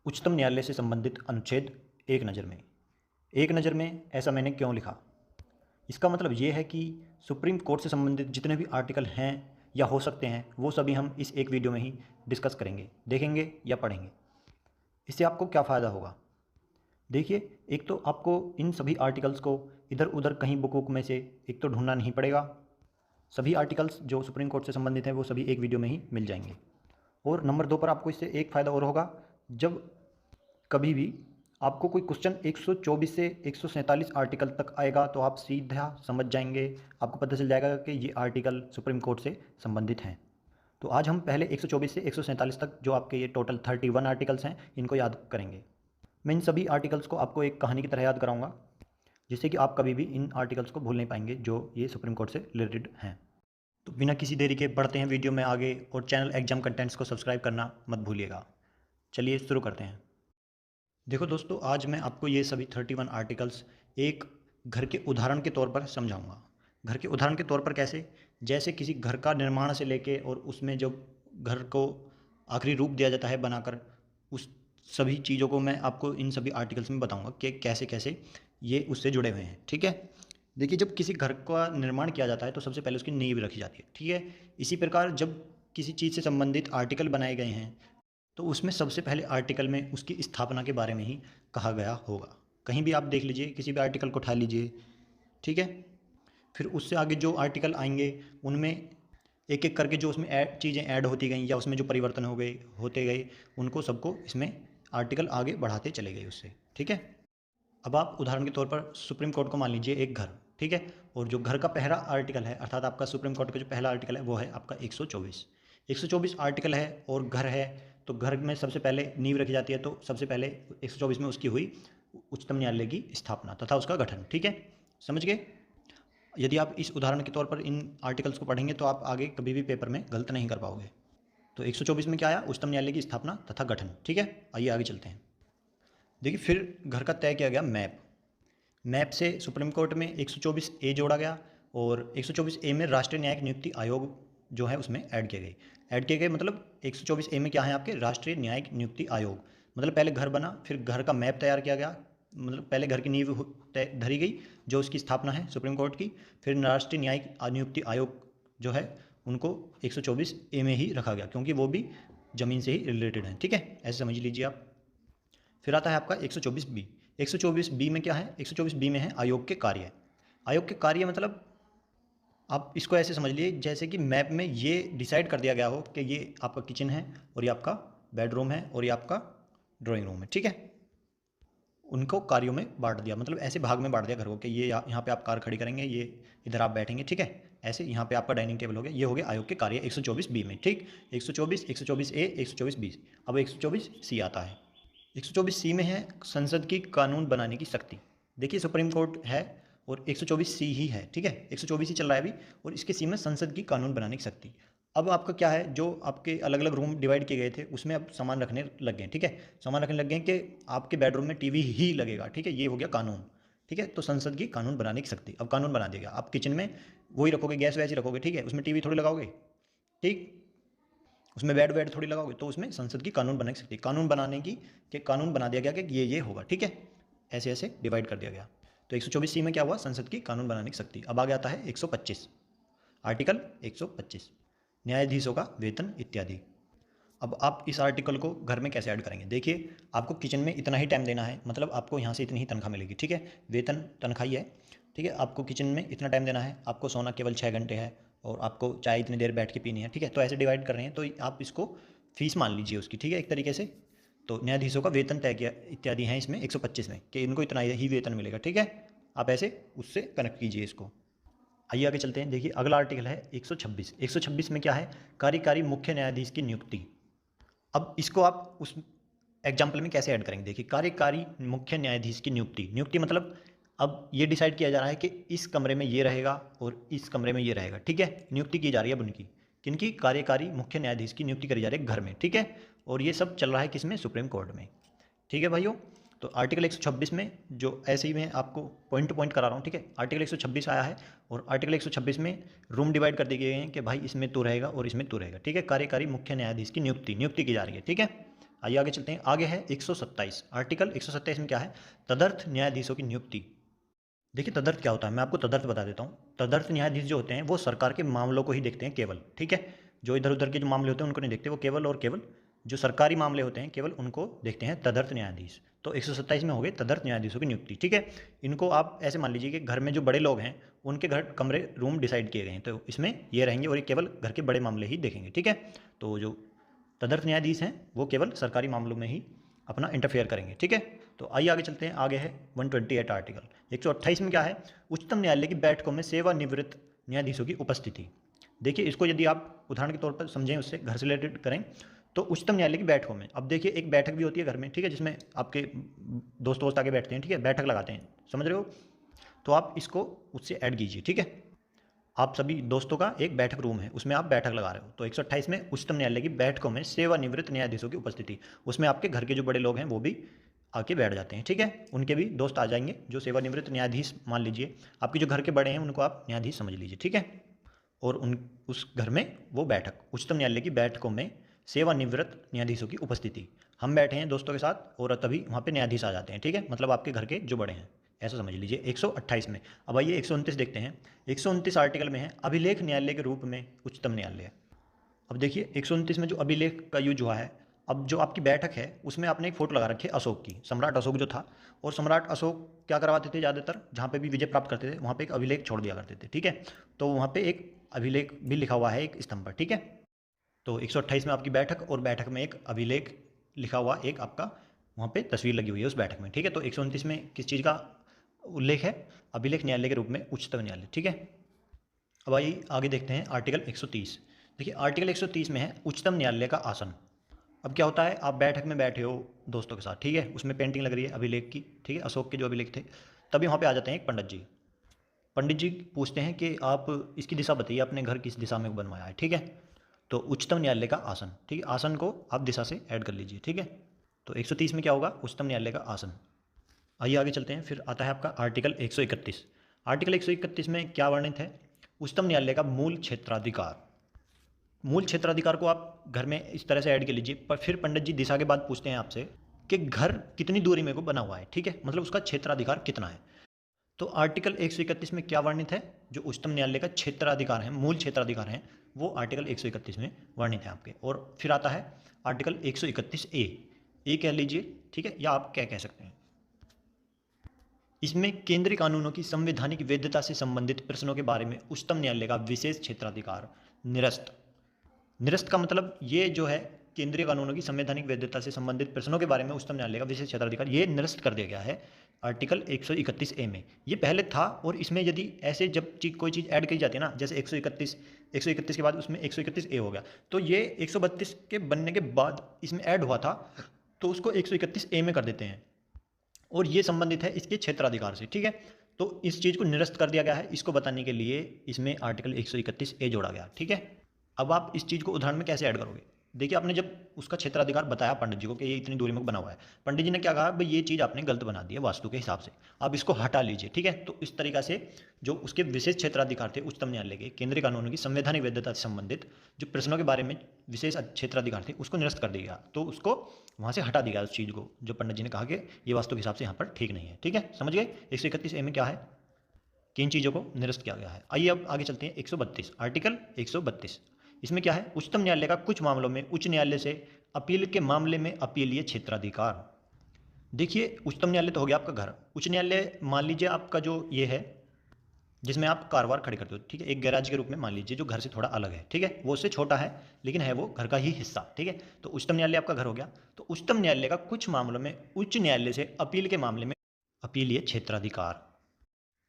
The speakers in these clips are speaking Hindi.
उच्चतम न्यायालय से संबंधित अनुच्छेद एक नज़र में ऐसा मैंने क्यों लिखा। इसका मतलब ये है कि सुप्रीम कोर्ट से संबंधित जितने भी आर्टिकल हैं या हो सकते हैं वो सभी हम इस एक वीडियो में ही डिस्कस करेंगे, देखेंगे या पढ़ेंगे। इससे आपको क्या फ़ायदा होगा? देखिए, एक तो आपको इन सभी आर्टिकल्स को इधर उधर कहीं बुक में से एक तो ढूंढना नहीं पड़ेगा। सभी आर्टिकल्स जो सुप्रीम कोर्ट से संबंधित हैं वो सभी एक वीडियो में ही मिल जाएंगे। और नंबर 2 पर आपको इससे एक फ़ायदा और होगा, जब कभी भी आपको कोई क्वेश्चन 124 से 147 आर्टिकल तक आएगा तो आप सीधा समझ जाएंगे, आपको पता चल जाएगा कि ये आर्टिकल सुप्रीम कोर्ट से संबंधित हैं। तो आज हम पहले 124 से 147 तक जो आपके ये टोटल 31 आर्टिकल्स हैं इनको याद करेंगे। मैं इन सभी आर्टिकल्स को आपको एक कहानी की तरह याद कराऊंगा, जिससे कि आप कभी भी इन आर्टिकल्स को भूल नहीं पाएंगे जो ये सुप्रीम कोर्ट से रिलेटेड हैं। तो बिना किसी देरी के बढ़ते हैं वीडियो में आगे, और चैनल एग्जाम कंटेंट्स को सब्सक्राइब करना मत भूलिएगा। चलिए शुरू करते हैं। देखो दोस्तों, आज मैं आपको ये सभी 31 आर्टिकल्स एक घर के उदाहरण के तौर पर समझाऊंगा। घर के उदाहरण के तौर पर कैसे? जैसे किसी घर का निर्माण से लेके और उसमें जब घर को आखिरी रूप दिया जाता है बनाकर, उस सभी चीज़ों को मैं आपको इन सभी आर्टिकल्स में बताऊंगा कि कैसे कैसे ये उससे जुड़े हुए हैं। ठीक है, देखिए, जब किसी घर का निर्माण किया जाता है तो सबसे पहले उसकी नींव रखी जाती है। ठीक है, इसी प्रकार जब किसी चीज़ से संबंधित आर्टिकल बनाए गए हैं तो उसमें सबसे पहले आर्टिकल में उसकी स्थापना के बारे में ही कहा गया होगा। कहीं भी आप देख लीजिए, किसी भी आर्टिकल को उठा लीजिए। ठीक है, फिर उससे आगे जो आर्टिकल आएंगे उनमें एक एक करके जो उसमें चीज़ें ऐड होती गई या उसमें जो परिवर्तन हो गए होते गए, उनको सबको इसमें आर्टिकल आगे बढ़ाते चले गए उससे। ठीक है, अब आप उदाहरण के तौर पर सुप्रीम कोर्ट को मान लीजिए एक घर। ठीक है, और जो घर का पहला आर्टिकल है, अर्थात आपका सुप्रीम कोर्ट का जो पहला आर्टिकल है वो है आपका 124 आर्टिकल है और घर है। तो घर में सबसे पहले नींव रखी जाती है, तो सबसे पहले 124 में उसकी हुई उच्चतम न्यायालय की स्थापना तथा उसका गठन। ठीक है, समझ गए? यदि आप इस उदाहरण के तौर पर इन आर्टिकल्स को पढ़ेंगे तो आप आगे कभी भी पेपर में गलत नहीं कर पाओगे। तो 124 में क्या आया? उच्चतम न्यायालय की स्थापना तथा गठन। ठीक है, आइए आगे चलते हैं। देखिए, फिर घर का तय किया गया मैप। मैप से सुप्रीम कोर्ट में 124 ए जोड़ा गया, और 124 ए में राष्ट्रीय न्यायिक नियुक्ति आयोग जो है उसमें ऐड किए गए। मतलब 124 ए में क्या है आपके? राष्ट्रीय न्यायिक नियुक्ति आयोग। मतलब पहले घर बना, फिर घर का मैप तैयार किया गया। मतलब पहले घर की नींव धरी गई जो उसकी स्थापना है सुप्रीम कोर्ट की, फिर राष्ट्रीय न्यायिक नियुक्ति आयोग जो है उनको 124 ए में ही रखा गया, क्योंकि वो भी ज़मीन से ही रिलेटेड है। ठीक है, ऐसे समझ लीजिए आप। फिर आता है आपका 124 बी। 124 बी में क्या है? 124 बी में है आयोग के कार्य। आयोग के कार्य मतलब आप इसको ऐसे समझ लिए जैसे कि मैप में ये डिसाइड कर दिया गया हो कि ये आपका किचन है और ये आपका बेडरूम है और ये आपका ड्राइंग रूम है। ठीक है, उनको कार्यों में बांट दिया, मतलब ऐसे भाग में बांट दिया घर को कि ये यहाँ पे आप कार खड़ी करेंगे, ये इधर आप बैठेंगे। ठीक है, ऐसे यहाँ पे आपका डाइनिंग टेबल हो गया। ये हो गया आयोग के कार्य 124 बी में। ठीक, 124, 124 ए, 124 बी। अब 124 सी आता है। 124 सी में है संसद की कानून बनाने की शक्ति। देखिए, सुप्रीम कोर्ट है और 124 सी ही है। ठीक है, 124 ही चल रहा है अभी, और इसके सी में संसद की कानून बनाने की शक्ति। अब आपका क्या है, जो आपके अलग अलग रूम डिवाइड किए गए थे उसमें अब सामान रखने लग गए। ठीक है, सामान रखने लग गए कि आपके बेडरूम में टीवी ही लगेगा। ठीक है, ये हो गया कानून। ठीक है, तो संसद की कानून बनाने की शक्ति, अब कानून बना देगा। आप किचन में वही रखोगे, गैस वैस ही रखोगे। ठीक है, उसमें टीवी थोड़ी लगाओगे। ठीक, उसमें बेड वेड थोड़ी लगाओगे। तो उसमें संसद की कानून बनाने की शक्ति, कानून बनाने की, कि कानून बना दिया गया कि ये होगा। ठीक है, ऐसे ऐसे डिवाइड कर दिया गया। तो 124 सी में क्या हुआ? संसद की कानून बनाने की शक्ति। अब आगे आता है 125 आर्टिकल 125, न्यायाधीशों का वेतन इत्यादि। अब आप इस आर्टिकल को घर में कैसे ऐड करेंगे? देखिए, आपको किचन में इतना ही टाइम देना है, मतलब आपको यहाँ से इतनी ही तनख्वाह मिलेगी। ठीक है, वेतन तनख्वाह ही है। ठीक है, आपको किचन में इतना टाइम देना है, आपको सोना केवल 6 घंटे है, और आपको चाय इतनी देर बैठ के पीनी है। ठीक है, तो ऐसे डिवाइड कर रहे हैं, तो आप इसको फीस मान लीजिए उसकी। ठीक है, एक तरीके से। तो न्यायाधीशों का वेतन तय किया इत्यादि हैं इसमें 125 में, कि इनको इतना ही वेतन मिलेगा। ठीक है, आप ऐसे उससे कनेक्ट कीजिए इसको। आइए आगे चलते हैं। देखिए, अगला आर्टिकल है 126। 126 में क्या है? कार्यकारी मुख्य न्यायाधीश की नियुक्ति। अब इसको आप उस एग्जाम्पल में कैसे ऐड करेंगे? देखिए, कार्यकारी मुख्य न्यायाधीश की नियुक्ति मतलब अब ये डिसाइड किया जा रहा है कि इस कमरे में ये रहेगा और इस कमरे में ये रहेगा। ठीक है, नियुक्ति की जा रही है अब उनकी, किनकी? कार्यकारी मुख्य न्यायाधीश की नियुक्ति करी जा रही है घर में। ठीक है, और ये सब चल रहा है किसमें? सुप्रीम कोर्ट में। ठीक है भाइयों, तो आर्टिकल 126 में जो ऐसे ही मैं आपको पॉइंट टू पॉइंट करा रहा हूँ। ठीक है, आर्टिकल 126 आया है, और आर्टिकल 126 में रूम डिवाइड कर दिए गए हैं कि भाई इसमें तू रहेगा और इसमें तू रहेगा। ठीक है, कार्यकारी मुख्य न्यायाधीश की नियुक्ति की जा रही है। ठीक है, आइए आगे चलते हैं। आगे है 127 आर्टिकल 127 में क्या है, तदर्थ न्यायाधीशों की नियुक्ति। देखिए तदर्थ क्या होता है, मैं आपको तदर्थ बता देता हूँ। तदर्थ न्यायाधीश जो होते हैं वो सरकार के मामलों को ही देखते हैं केवल, ठीक है। जो इधर उधर के जो मामले होते हैं उनको नहीं देखते, वो केवल और केवल जो सरकारी मामले होते हैं केवल उनको देखते हैं तदर्थ न्यायाधीश। तो 127 में हो गए तदर्थ न्यायाधीशों की नियुक्ति, ठीक है। इनको आप ऐसे मान लीजिए कि घर में जो बड़े लोग हैं उनके घर कमरे रूम डिसाइड किए गए हैं, तो इसमें ये रहेंगे और ये केवल घर के बड़े मामले ही देखेंगे, ठीक है। तो जो तदर्थ न्यायाधीश हैं वो केवल सरकारी मामलों में ही अपना इंटरफेयर करेंगे, ठीक है। तो आइए आगे चलते हैं। आगे है 128 आर्टिकल 128 में क्या है, उच्चतम न्यायालय की बैठकों में सेवानिवृत्त न्यायाधीशों की उपस्थिति। देखिए इसको यदि आप उदाहरण के तौर पर समझें, उससे घर से रिलेटेड करें, तो उच्चतम न्यायालय की बैठकों में अब देखिए एक बैठक भी होती है घर में, ठीक है, जिसमें आपके दोस्त आके बैठते हैं, ठीक है, बैठक लगाते हैं, समझ रहे हो। तो आप इसको उससे ऐड कीजिए, ठीक है। आप सभी दोस्तों का एक बैठक रूम है, उसमें आप बैठक लगा रहे हो। तो 128 में उच्चतम न्यायालय की बैठकों में सेवानिवृत्त न्यायाधीशों की उपस्थिति, उसमें आपके घर के जो बड़े लोग हैं वो भी आके बैठ जाते हैं, ठीक है। उनके भी दोस्त आ जाएंगे, जो सेवानिवृत्त न्यायाधीश मान लीजिए, आपके जो घर के बड़े हैं उनको आप न्यायाधीश समझ लीजिए, ठीक है। और उन उस घर में वो बैठक, उच्चतम न्यायालय की बैठकों में सेवानिवृत्त न्यायाधीशों की उपस्थिति, हम बैठे हैं दोस्तों के साथ और तभी वहाँ पे न्यायाधीश आ जाते हैं, ठीक है, मतलब आपके घर के जो बड़े हैं, ऐसा समझ लीजिए 128 में। अब आइए 129 देखते हैं। 129 आर्टिकल में है अभिलेख न्यायालय के रूप में उच्चतम न्यायालय। अब देखिए 129 में जो अभिलेख का यूज हुआ है, अब जो आपकी बैठक है उसमें आपने एक फोटो लगा रखी है अशोक की, सम्राट अशोक जो था। और सम्राट अशोक क्या करवाते थे, ज़्यादातर जहाँ पे भी विजय प्राप्त करते थे वहाँ पे एक अभिलेख छोड़ दिया करते थे, ठीक है। तो वहाँ पे एक अभिलेख भी लिखा हुआ है एक स्तंभ पर, ठीक है। तो 128 में आपकी बैठक और बैठक में एक अभिलेख लिखा हुआ एक आपका वहाँ पे तस्वीर लगी हुई है उस बैठक में, ठीक है। तो 129 में किस चीज़ का उल्लेख है, अभिलेख न्यायालय के रूप में उच्चतम न्यायालय, ठीक है। अब आइए आगे देखते हैं आर्टिकल 130। देखिए आर्टिकल 130 में है उच्चतम न्यायालय का आसन। अब क्या होता है, आप बैठक में बैठे हो दोस्तों के साथ, ठीक है, उसमें पेंटिंग लग रही है अभिलेख की, ठीक है, अशोक के जो अभिलेख थे। तभी वहाँ पे आ जाते हैं एक पंडित जी। पंडित जी पूछते हैं कि आप इसकी दिशा बताइए, अपने घर किस दिशा में बनवाया है, ठीक है। तो उच्चतम न्यायालय का आसन, ठीक है, आसन को आप दिशा से ऐड कर लीजिए, ठीक है। तो 130 में क्या होगा, उच्चतम न्यायालय का आसन। आइए आगे चलते हैं। फिर आता है आपका आर्टिकल 131। आर्टिकल 131 में क्या वर्णित है, उच्चतम न्यायालय का मूल क्षेत्राधिकार। मूल क्षेत्राधिकार को आप घर में इस तरह से ऐड कर लीजिए, पर फिर पंडित जी दिशा के बाद पूछते हैं आपसे कि घर कितनी दूरी में को बना हुआ है, ठीक है, मतलब उसका क्षेत्राधिकार कितना है। तो आर्टिकल 131 में क्या वर्णित है, जो उच्चतम न्यायालय का क्षेत्राधिकार है, मूल क्षेत्राधिकार है, वो आर्टिकल 131 में वर्णित है आपके। और फिर आता है आर्टिकल 131 ए कह लीजिए, ठीक है, या आप क्या कह सकते हैं। इसमें केंद्रीय कानूनों की संवैधानिक वैधता से संबंधित प्रश्नों के बारे में उच्चतम न्यायालय का विशेष क्षेत्राधिकार निरस्त। निरस्त का मतलब ये जो है, केंद्रीय कानूनों की संवैधानिक वैधता से संबंधित प्रश्नों के बारे में उच्चतम न्यायालय का विशेष क्षेत्राधिकार, ये निरस्त कर दिया गया है आर्टिकल 131 ए में। ये पहले था, और इसमें यदि ऐसे जब कोई चीज़ ऐड की जाती है ना, जैसे 131 के बाद उसमें 131 ए हो गया, तो ये 132 के बनने के बाद इसमें ऐड हुआ था, तो उसको 131 ए में कर देते हैं, और ये संबंधित है इसके क्षेत्राधिकार से, ठीक है। तो इस चीज़ को निरस्त कर दिया गया है, इसको बताने के लिए इसमें आर्टिकल 131 ए जोड़ा गया, ठीक है। अब आप इस चीज़ को उदाहरण में कैसे ऐड करोगे, देखिए आपने जब उसका क्षेत्राधिकार बताया पंडित जी को कि ये इतनी दूरी में बना हुआ है, पंडित जी ने क्या कहा, भाई ये चीज़ आपने गलत बना दी है वास्तु के हिसाब से, आप इसको हटा लीजिए, ठीक है। तो इस तरीक़ा से जो उसके विशेष क्षेत्राधिकार थे उच्चतम न्यायालय के, केंद्रीय कानूनों की संवैधानिक वैधता से संबंधित जो प्रश्नों के बारे में विशेष क्षेत्राधिकार थे, उसको निरस्त कर दिया, तो उसको वहाँ से हटा दिया उस चीज़ को, जो पंडित जी ने कहा कि ये वास्तु के हिसाब से यहाँ पर ठीक नहीं है, ठीक है, समझ गए। 131 ए में क्या है, किन चीज़ों को निरस्त किया गया है। आइए अब आगे चलते हैं। 132 आर्टिकल 132, इसमें क्या है, उच्चतम न्यायालय का कुछ मामलों में उच्च न्यायालय से अपील के मामले में अपीलीय क्षेत्राधिकार। देखिए उच्चतम न्यायालय तो हो गया आपका घर, उच्च न्यायालय मान लीजिए आपका जो ये है जिसमें आप कारवार खड़े करते हो, ठीक है, एक गैराज के रूप में मान लीजिए, जो घर से थोड़ा अलग है, ठीक है, वो उससे छोटा है लेकिन है वो घर का ही हिस्सा, ठीक है। तो उच्चतम न्यायालय आपका घर हो गया। तो उच्चतम न्यायालय का कुछ मामलों में उच्च न्यायालय से अपील के मामले में अपीलीय क्षेत्राधिकार।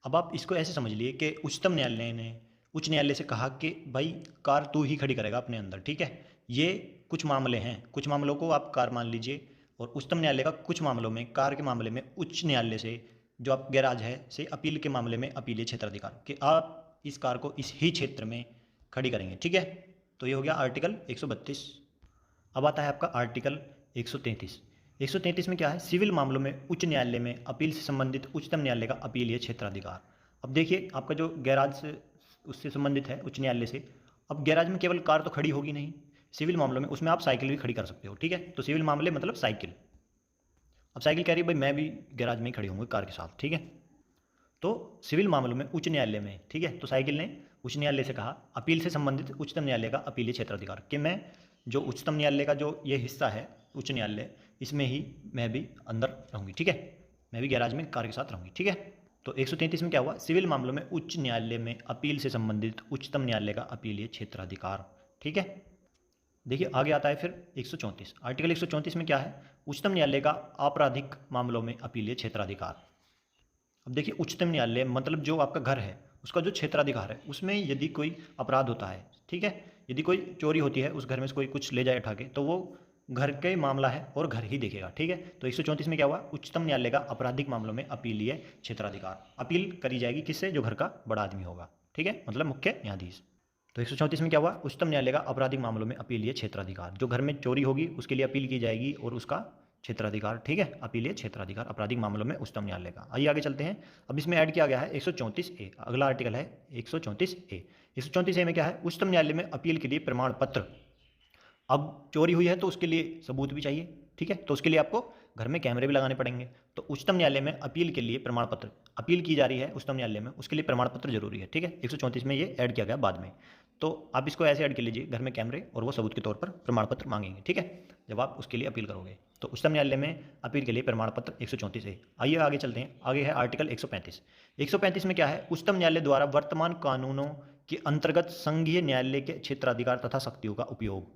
अब आप इसको ऐसे समझ लिए कि उच्चतम न्यायालय ने उच्च न्यायालय से कहा कि भाई कार तू ही खड़ी करेगा अपने अंदर, ठीक है। ये कुछ मामले हैं, कुछ मामलों को आप कार मान लीजिए, और उच्चतम न्यायालय का कुछ मामलों में कार के मामले में उच्च न्यायालय से जो आप गैराज है से अपील के मामले में अपीलीय क्षेत्राधिकार कि आप इस कार को इस ही क्षेत्र में खड़ी करेंगे, ठीक है। तो ये हो गया आर्टिकल 132। अब आता है आपका आर्टिकल 133। 133 में क्या है, सिविल मामलों में उच्च न्यायालय में अपील से संबंधित उच्चतम न्यायालय का अपीलीय क्षेत्राधिकार। अब देखिए आपका जो गैराज से उससे संबंधित है उच्च न्यायालय से, अब गैराज में केवल कार तो खड़ी होगी नहीं, सिविल मामलों में उसमें आप साइकिल भी खड़ी कर सकते हो, ठीक है। तो सिविल मामले मतलब साइकिल। अब साइकिल कह रही है भाई मैं भी गैराज में ही खड़ी होंगी कार के साथ, ठीक है। तो सिविल मामलों में उच्च न्यायालय में, ठीक है, तो साइकिल ने उच्च न्यायालय से कहा अपील से संबंधित उच्चतम न्यायालय का अपीलीय क्षेत्राधिकार, कि मैं जो उच्चतम न्यायालय का जो ये हिस्सा है उच्च न्यायालय, इसमें ही मैं भी अंदर रहूँगी, ठीक है, मैं भी गैराज में कार के साथ रहूँगी, ठीक है। तो 133 में क्या हुआ, सिविल मामलों में उच्च न्यायालय में अपील से संबंधित उच्चतम न्यायालय का अपीलीय क्षेत्राधिकार, ठीक है। देखिए आगे आता है फिर 134, आर्टिकल 134 में क्या है, उच्चतम न्यायालय का आपराधिक मामलों में अपीलीय क्षेत्राधिकार। अब देखिए उच्चतम न्यायालय मतलब जो आपका घर है उसका जो क्षेत्राधिकार है, उसमें यदि कोई अपराध होता है, ठीक है, यदि कोई चोरी होती है उस घर में से कोई कुछ ले जाए उठा के, तो वो घर का ही मामला है और घर ही देखेगा, ठीक है। तो 134 में क्या हुआ, उच्चतम न्यायालय का आपराधिक मामलों में अपीलीय क्षेत्राधिकार, अपील करी जाएगी किससे, जो घर का बड़ा आदमी होगा, ठीक है, मतलब मुख्य न्यायाधीश। तो 134 में क्या हुआ, उच्चतम न्यायालय का आपराधिक मामलों में अपीलीय क्षेत्राधिकार, जो घर में चोरी होगी उसके लिए अपील की जाएगी और उसका क्षेत्राधिकार, ठीक है, अपीलीय क्षेत्राधिकार आपराधिक मामलों में उच्चतम न्यायालय का। आइए आगे चलते हैं। अब इसमें ऐड किया गया है 134A, अगला आर्टिकल है 134A। 134A में क्या है, उच्चतम न्यायालय में अपील के लिए प्रमाण पत्र। अब चोरी हुई है तो उसके लिए सबूत भी चाहिए, ठीक है, तो उसके लिए आपको घर में कैमरे भी लगाने पड़ेंगे। तो उच्चतम न्यायालय में अपील के लिए प्रमाण पत्र, अपील की जा रही है उच्चतम न्यायालय में, उसके लिए प्रमाण पत्र जरूरी है, ठीक है। 134 में ये ऐड किया गया बाद में। तो आप इसको ऐसे ऐड कर लीजिए, घर में कैमरे और वो सबूत के तौर पर प्रमाण पत्र मांगेंगे, ठीक है, जब आप उसके लिए अपील करोगे। तो उच्चतम न्यायालय में अपील के लिए प्रमाण पत्र 134A। आइए आगे चलते हैं, आगे है आर्टिकल 135। 135 में क्या है, उच्चतम न्यायालय द्वारा वर्तमान कानूनों के अंतर्गत संघीय न्यायालय के क्षेत्राधिकार तथा शक्तियों का उपयोग।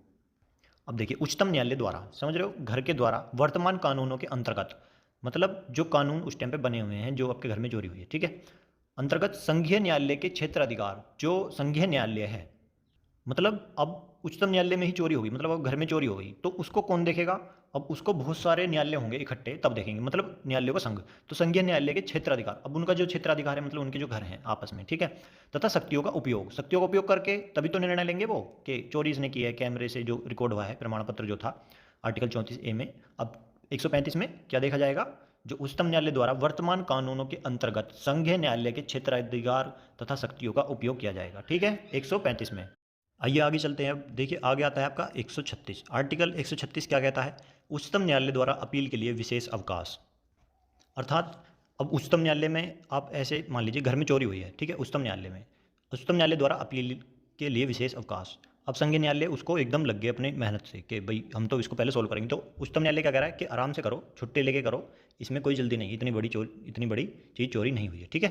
अब देखिए उच्चतम न्यायालय द्वारा, समझ रहे हो, घर के द्वारा वर्तमान कानूनों के अंतर्गत, मतलब जो कानून उस टाइम पे बने हुए हैं जो आपके घर में चोरी हुई है, ठीक है, अंतर्गत संघीय न्यायालय के क्षेत्राधिकार, जो संघीय न्यायालय है, मतलब अब उच्चतम न्यायालय में ही चोरी होगी, मतलब अब घर में चोरी हो गई तो उसको कौन देखेगा, अब उसको बहुत सारे न्यायालय होंगे इकट्ठे तब देखेंगे, मतलब न्यायालयों का संघ, तो संघीय न्यायालय के क्षेत्राधिकार, अब उनका जो क्षेत्राधिकार है मतलब उनके जो घर हैं आपस में, ठीक है, तथा शक्तियों का उपयोग, शक्तियों का उपयोग करके तभी तो निर्णय लेंगे वो कि चोरी इसने की है, कैमरे से जो रिकॉर्ड हुआ है प्रमाण पत्र जो था आर्टिकल 34A में। अब 135 में क्या देखा जाएगा, जो उच्चतम न्यायालय द्वारा वर्तमान कानूनों के अंतर्गत संघीय न्यायालय के क्षेत्राधिकार तथा शक्तियों का उपयोग किया जाएगा, ठीक है, 135 में। आइए आगे चलते हैं। अब देखिए आगे आता है आपका 136, आर्टिकल 136 क्या कहता है, उच्चतम न्यायालय द्वारा अपील के लिए विशेष अवकाश। अर्थात अब उच्चतम न्यायालय में आप ऐसे मान लीजिए घर में चोरी हुई है, ठीक है, उच्चतम न्यायालय में, उच्चतम न्यायालय द्वारा अपील के लिए विशेष अवकाश। अब संघीय न्यायालय उसको एकदम लग गए अपने मेहनत से कि भाई हम तो इसको पहले सोल्व करेंगे, तो उच्चतम न्यायालय क्या कह रहा है कि आराम से करो, छुट्टी लेके करो, इसमें कोई जल्दी नहीं, इतनी बड़ी चीज़ चोरी नहीं हुई है, ठीक है।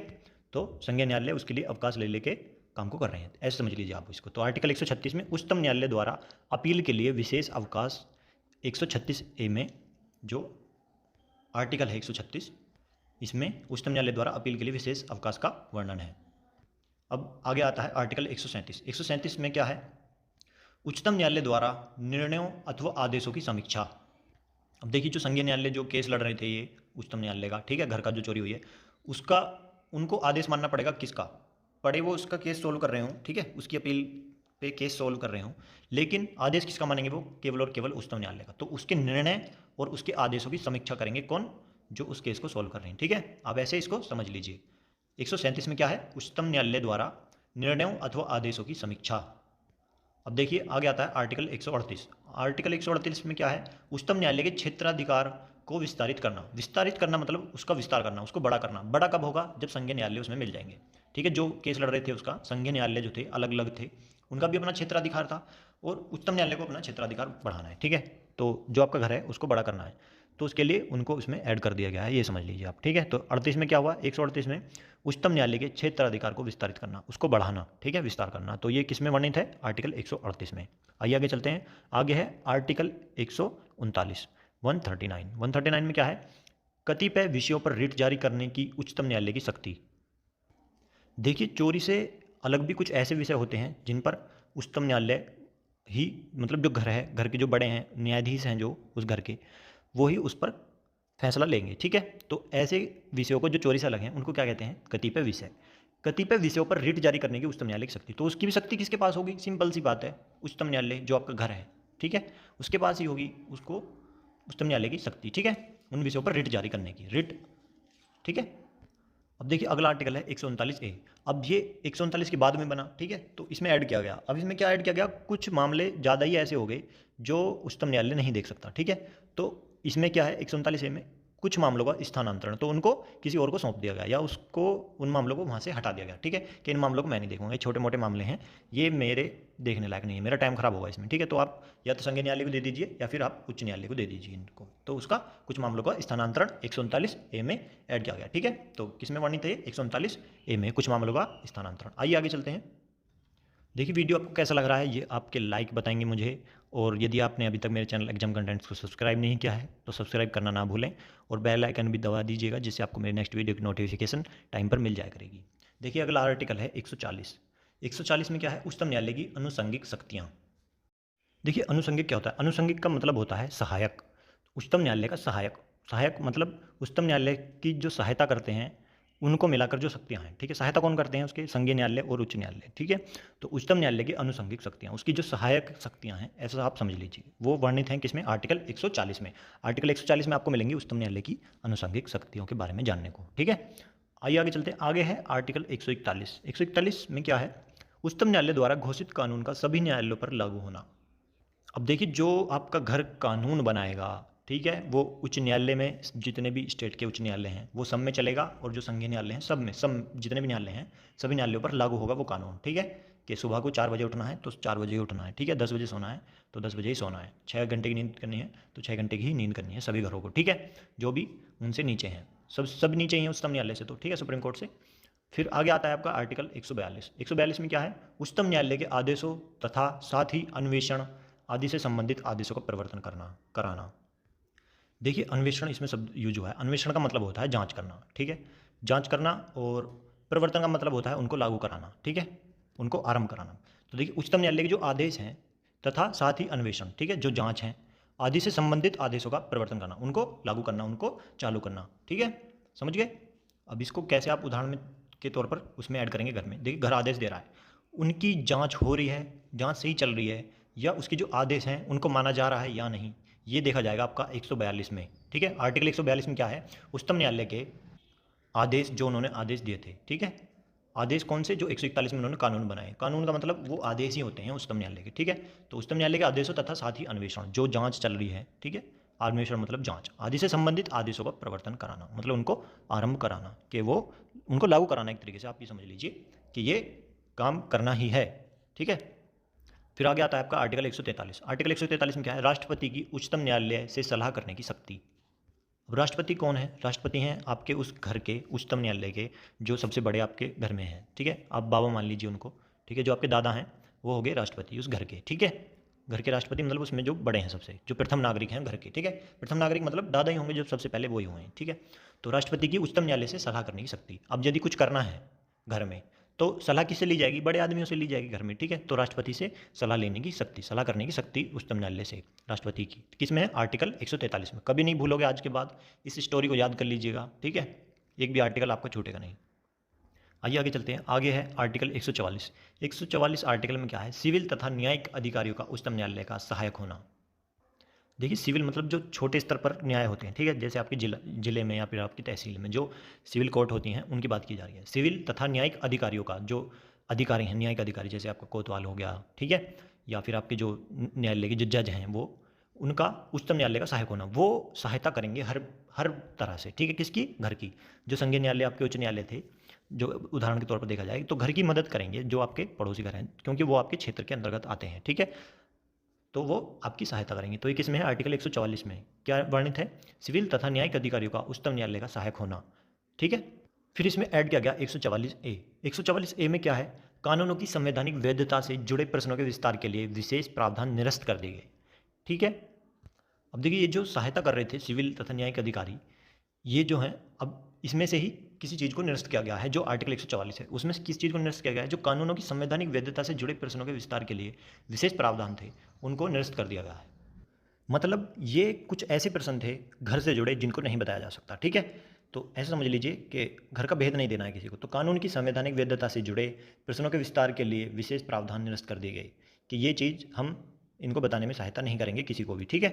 तो संघीय न्यायालय उसके लिए अवकाश ले लेके काम को कर रहे हैं, ऐसे समझ लीजिए आप इसको। तो आर्टिकल 136 में उच्चतम न्यायालय द्वारा अपील के लिए विशेष अवकाश, 136A में जो आर्टिकल है 136, इसमें उच्चतम न्यायालय द्वारा अपील के लिए विशेष अवकाश का वर्णन है। अब आगे आता है आर्टिकल 137। 137 में क्या है, उच्चतम न्यायालय द्वारा निर्णयों अथवा आदेशों की समीक्षा। अब देखिए जो संघीय न्यायालय जो केस लड़ रहे थे ये उच्चतम न्यायालय का, ठीक है, घर का जो चोरी हुई है उसका, उनको आदेश मानना पड़ेगा किसका, पड़े वो उसका केस सोल्व कर रहे हों, ठीक है, उसकी अपील पे केस सोल्व कर रहे हों, लेकिन आदेश किसका मानेंगे वो, केवल और केवल उच्चतम न्यायालय का। तो उसके निर्णय और उसके आदेशों की समीक्षा करेंगे कौन, जो उस केस को सोल्व कर रहे हैं, ठीक है, आप ऐसे इसको समझ लीजिए। 137 में क्या है, उच्चतम न्यायालय द्वारा निर्णयों अथवा आदेशों की समीक्षा। अब देखिए आगे आता है आर्टिकल 138। आर्टिकल 138 में क्या है, उच्चतम न्यायालय के क्षेत्राधिकार को विस्तारित करना। विस्तारित करना मतलब उसका विस्तार करना, उसको बड़ा करना। बड़ा कब होगा, जब संघीय न्यायालय उसमें मिल जाएंगे, ठीक है। जो केस लड़ रहे थे उसका संघीय न्यायालय जो थे अलग अलग थे, उनका भी अपना क्षेत्राधिकार था और उच्चतम न्यायालय को अपना क्षेत्राधिकार बढ़ाना है, ठीक है। तो जो आपका घर है उसको बड़ा करना है, तो उसके लिए उनको उसमें ऐड कर दिया गया है, ये समझ लीजिए आप, ठीक है। तो 38 में क्या हुआ, 138 में उच्चतम न्यायालय के क्षेत्राधिकार को विस्तारित करना, उसको बढ़ाना, ठीक है, विस्तार करना। तो ये किस में वर्णित है, आर्टिकल 138 में। आइए आगे चलते हैं, आगे है आर्टिकल 139, 139 में क्या है, कतिपय विषयों पर रिट जारी करने की उच्चतम न्यायालय की शक्ति। देखिए चोरी से अलग भी कुछ ऐसे विषय होते हैं जिन पर उच्चतम न्यायालय ही, मतलब जो घर है, घर के जो बड़े हैं, न्यायाधीश हैं जो उस घर के, वो ही उस पर फैसला लेंगे, ठीक है। तो ऐसे विषयों को जो चोरी से अलग हैं उनको क्या कहते हैं, कतिपय विषय। कतिपय विषयों पर रिट जारी करने की उच्चतम न्यायालय की शक्ति, तो उसकी भी शक्ति किसके पास होगी, सिंपल सी बात है, उच्चतम न्यायालय जो आपका घर है, ठीक है, उसके पास ही होगी, उसको उच्चतम न्यायालय की शक्ति, ठीक है, उन विषयों पर रिट जारी करने की, रिट, ठीक है। अब देखिए अगला आर्टिकल है 139A। अब ये 139 के बाद में बना, ठीक है, तो इसमें ऐड किया गया। अब इसमें क्या ऐड किया गया, कुछ मामले ज़्यादा ही ऐसे हो गए जो उच्चतम न्यायालय नहीं देख सकता, ठीक है। तो इसमें क्या है 139A में कुछ मामलों का स्थानांतरण, तो उनको किसी और को सौंप दिया गया या उसको उन मामलों को वहाँ से हटा दिया गया, ठीक है, कि इन मामलों को मैं नहीं देखूंगा, ये छोटे मोटे मामले हैं, ये मेरे देखने लायक नहीं है, मेरा टाइम खराब होगा इसमें, ठीक है। तो आप या तो संघीय न्यायालय को दे दीजिए या फिर आप उच्च न्यायालय को दे दीजिए इनको। तो उसका कुछ मामलों का स्थानांतरण 139A में ऐड किया गया, ठीक है। तो किस में वर्णित है 139A में कुछ मामलों का स्थानांतरण। आइए आगे चलते हैं। देखिए वीडियो आपको कैसा लग रहा है ये आपके लाइक बताएंगे मुझे, और यदि आपने अभी तक मेरे चैनल एग्जाम कंटेंट्स को सब्सक्राइब नहीं किया है तो सब्सक्राइब करना ना भूलें, और बेल आइकन भी दबा दीजिएगा जिससे आपको मेरे नेक्स्ट वीडियो की नोटिफिकेशन टाइम पर मिल जाया करेगी। देखिए अगला आर्टिकल है 140। 140 में क्या है, उच्चतम न्यायालय की अनुषंगिक शक्तियाँ। देखिए अनुषंगिक क्या होता है, अनुषंगिक का मतलब होता है सहायक, उच्चतम न्यायालय का सहायक। सहायक मतलब उच्चतम न्यायालय की जो सहायता करते हैं उनको मिलाकर जो शक्तियाँ हैं, ठीक है। सहायता कौन करते हैं, उसके संघीय न्यायालय और उच्च न्यायालय, ठीक है। तो उच्चतम न्यायालय की अनुषंगिक शक्तियाँ, उसकी जो सहायक शक्तियाँ हैं, ऐसा आप समझ लीजिए, वो वर्णित हैं किसमें, आर्टिकल 140 में। आर्टिकल 140 में आपको मिलेंगी उच्चतम न्यायालय की अनुषंगिक शक्तियों के बारे में जानने को, ठीक है। आइए आगे चलते हैं। आगे है आर्टिकल 141। 141 में क्या है, उच्चतम न्यायालय द्वारा घोषित कानून का सभी न्यायालयों पर लागू होना। अब देखिए जो आपका घर कानून बनाएगा, ठीक है, वो उच्च न्यायालय में जितने भी स्टेट के उच्च न्यायालय हैं वो सब में चलेगा, और जो संघीय न्यायालय हैं सब में, सब जितने भी न्यायालय हैं सभी न्यायालयों पर लागू होगा वो कानून, ठीक है। कि सुबह को 4 बजे उठना है तो 4 बजे ही उठना है, ठीक है। 10 बजे सोना है तो 10 बजे ही सोना है। 6 घंटे की नींद करनी है तो 6 घंटे की ही नींद करनी है सभी घरों को, ठीक है, जो भी उनसे नीचे हैं, सब नीचे ही हैं उच्चतम न्यायालय से, तो ठीक है, सुप्रीम कोर्ट से। फिर आगे आता है आपका आर्टिकल 142। 142 में क्या है, उच्चतम न्यायालय के आदेशों तथा साथ ही अन्वेषण आदि से संबंधित आदेशों का परिवर्तन कराना। देखिए अन्वेषण इसमें शब्द यूज हुआ है। अन्वेषण का मतलब होता है जांच करना, ठीक है, जांच करना, और परिवर्तन का मतलब होता है उनको लागू कराना, ठीक है, उनको आरंभ कराना। तो देखिए उच्चतम न्यायालय के जो आदेश हैं तथा साथ ही अन्वेषण, ठीक है, जो जांच हैं आदि से संबंधित आदेशों का परिवर्तन करना, उनको लागू करना, उनको चालू करना, ठीक है, समझ गए। अब इसको कैसे आप उदाहरण में के तौर पर उसमें ऐड करेंगे घर में। देखिए घर आदेश दे रहा है, उनकी जांच हो रही है, जांच सही चल रही है, या उसके जो आदेश हैं उनको माना जा रहा है या नहीं, ये देखा जाएगा आपका 142 में, ठीक है। आर्टिकल 142 में क्या है, उच्चतम न्यायालय के आदेश जो उन्होंने आदेश दिए थे, ठीक है, आदेश कौन से, जो 141 में उन्होंने कानून बनाए। कानून का मतलब वो आदेश ही होते हैं उच्चतम न्यायालय के, ठीक है। तो उच्चतम न्यायालय के आदेशों तथा साथ ही अन्वेषण, जो जांच चल रही है, ठीक है, अन्वेषण मतलब जांच आदि से संबंधित आदेशों का प्रवर्तन कराना, मतलब उनको आरंभ कराना, कि वो उनको लागू कराना, एक तरीके से आप ये समझ लीजिए कि ये काम करना ही है, ठीक है। फिर आगे आता है आपका आर्टिकल 143। आर्टिकल 143 में क्या है, राष्ट्रपति की उच्चतम न्यायालय से सलाह करने की शक्ति। अब राष्ट्रपति कौन है, राष्ट्रपति हैं आपके उस घर के उच्चतम न्यायालय के जो सबसे बड़े आपके घर में हैं, ठीक है, आप बाबा मान लीजिए उनको, ठीक है, जो आपके दादा हैं वो हो गए राष्ट्रपति उस घर के, ठीक है। घर के राष्ट्रपति मतलब उसमें जो बड़े हैं सबसे, जो प्रथम नागरिक हैं घर के, ठीक है। प्रथम नागरिक मतलब दादा ही होंगे जो सबसे पहले वही हुए हैं, ठीक है। तो राष्ट्रपति की उच्चतम न्यायालय से सलाह करने की शक्ति। अब यदि कुछ करना है घर में तो सलाह किससे ली जाएगी, बड़े आदमियों से ली जाएगी घर में, ठीक है। तो राष्ट्रपति से सलाह लेने की शक्ति, सलाह करने की शक्ति उच्चतम न्यायालय से राष्ट्रपति की, किस में है, आर्टिकल 143 में। कभी नहीं भूलोगे आज के बाद, इस स्टोरी को याद कर लीजिएगा, ठीक है, एक भी आर्टिकल आपका छूटेगा नहीं। आइए आगे चलते हैं। आगे है आर्टिकल 144। 144 आर्टिकल में क्या है, सिविल तथा न्यायिक अधिकारियों का उच्चतम न्यायालय का सहायक होना। देखिए सिविल मतलब जो छोटे स्तर पर न्याय होते हैं, ठीक है, जैसे आपके जिले में या फिर आपकी तहसील में जो सिविल कोर्ट होती हैं उनकी बात की जा रही है। सिविल तथा न्यायिक अधिकारियों का, जो अधिकारी हैं न्यायिक अधिकारी, जैसे आपका कोतवाल हो गया, ठीक है, या फिर आपके जो न्यायालय के जो जज हैं वो, उनका उच्चतम न्यायालय का सहायक होना, वो सहायता करेंगे हर हर तरह से, ठीक है, किसकी, घर की। जो संघीय न्यायालय आपके उच्च न्यायालय थे, जो उदाहरण के तौर पर देखा जाए तो घर की मदद करेंगे जो आपके पड़ोसी घर हैं, क्योंकि वो आपके क्षेत्र के अंतर्गत आते हैं, ठीक है, तो वो आपकी सहायता करेंगे। तो ये किस में है, आर्टिकल 144 में क्या वर्णित है, सिविल तथा न्यायिक अधिकारियों का उच्चतम न्यायालय का सहायक होना, ठीक है। फिर इसमें ऐड किया गया 144A। 144A में क्या है, कानूनों की संवैधानिक वैधता से जुड़े प्रश्नों के विस्तार के लिए विशेष प्रावधान निरस्त कर दिए गए, ठीक है। अब देखिए ये जो सहायता कर रहे थे सिविल तथा न्यायिक अधिकारी, ये जो हैं, अब इसमें से ही किसी चीज़ को निरस्त किया गया है, जो आर्टिकल 144 है उसमें से किस चीज़ को निरस्त किया गया है, जो कानूनों की संवैधानिक वैधता से जुड़े प्रश्नों के विस्तार के लिए विशेष प्रावधान थे उनको निरस्त कर दिया गया है। मतलब ये कुछ ऐसे प्रश्न थे घर से जुड़े जिनको नहीं बताया जा सकता, ठीक है। तो ऐसा समझ लीजिए कि घर का भेद नहीं देना है किसी को, तो कानून की संवैधानिक वैधता से जुड़े प्रश्नों के विस्तार के लिए विशेष प्रावधान निरस्त कर दिए गए कि ये चीज़ हम इनको बताने में सहायता नहीं करेंगे किसी को भी, ठीक है।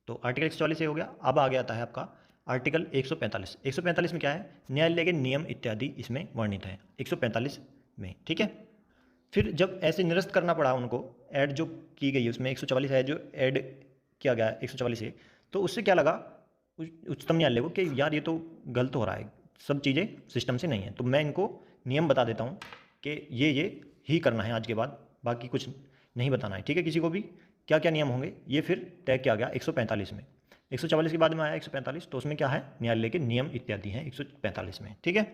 तो आर्टिकल 144 से हो गया। अब आगे आता है आपका आर्टिकल 145 में क्या है, न्यायालय के नियम इत्यादि इसमें वर्णित है 145 में, ठीक है। फिर जब ऐसे निरस्त करना पड़ा उनको, ऐड जो की गई उसमें 144 है जो ऐड किया गया 144 है, तो उससे क्या लगा उच्चतम न्यायालय को कि यार ये तो गलत हो रहा है, सब चीज़ें सिस्टम से नहीं है, तो मैं इनको नियम बता देता हूँ कि ये ही करना है आज के बाद, बाकी कुछ नहीं बताना है, ठीक है। किसी को भी क्या क्या नियम होंगे ये फिर तय किया गया 145 में। 144 के बाद में आया 145, तो उसमें क्या है, न्यायालय के नियम इत्यादि हैं 145 में, ठीक है।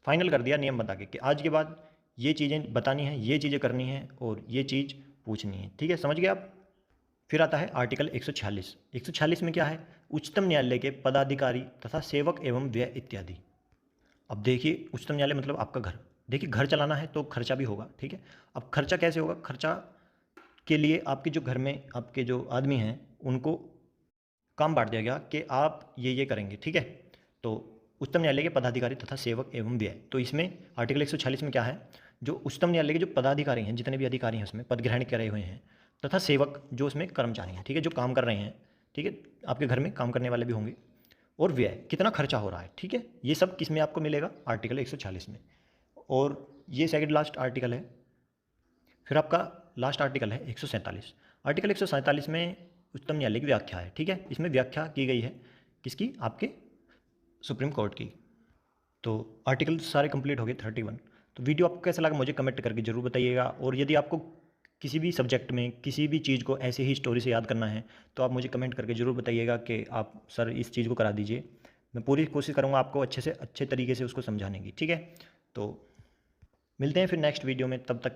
फाइनल कर दिया नियम बता के कि आज के बाद ये चीज़ें बतानी है, ये चीज़ें करनी है और ये चीज़ पूछनी है, ठीक है, समझ गए आप। फिर आता है आर्टिकल 146 में क्या है, उच्चतम न्यायालय के पदाधिकारी तथा सेवक एवं व्यय इत्यादि। अब देखिए उच्चतम न्यायालय मतलब आपका घर, देखिए घर चलाना है तो खर्चा भी होगा, ठीक है। अब खर्चा कैसे होगा, खर्चा के लिए आपके जो घर में आपके जो आदमी हैं उनको काम बांट दिया गया कि आप ये करेंगे, ठीक है। तो उच्चतम न्यायालय के पदाधिकारी तथा सेवक एवं व्यय, तो इसमें आर्टिकल 146 में क्या है, जो उच्चतम न्यायालय के जो पदाधिकारी हैं, जितने भी अधिकारी हैं उसमें पद ग्रहण करे हुए हैं, तथा सेवक जो उसमें कर्मचारी हैं, ठीक है, जो काम कर रहे हैं, ठीक है, आपके घर में काम करने वाले भी होंगे, और व्यय कितना खर्चा हो रहा है, ठीक है, ये सब किस में आपको मिलेगा, आर्टिकल 146 में। और ये सेकंड लास्ट आर्टिकल है। फिर आपका लास्ट आर्टिकल है 147। आर्टिकल 147 में उच्चतम न्यायालय की व्याख्या है, ठीक है, इसमें व्याख्या की गई है किसकी, आपके सुप्रीम कोर्ट की। तो आर्टिकल सारे कंप्लीट हो गए 31। तो वीडियो आपको कैसा लगा मुझे कमेंट करके ज़रूर बताइएगा, और यदि आपको किसी भी सब्जेक्ट में किसी भी चीज़ को ऐसे ही स्टोरी से याद करना है तो आप मुझे कमेंट करके ज़रूर बताइएगा कि आप सर इस चीज़ को करा दीजिए। मैं पूरी कोशिश करूँगा आपको अच्छे से अच्छे तरीके से उसको समझाने की, ठीक है। तो मिलते हैं फिर नेक्स्ट वीडियो में, तब तक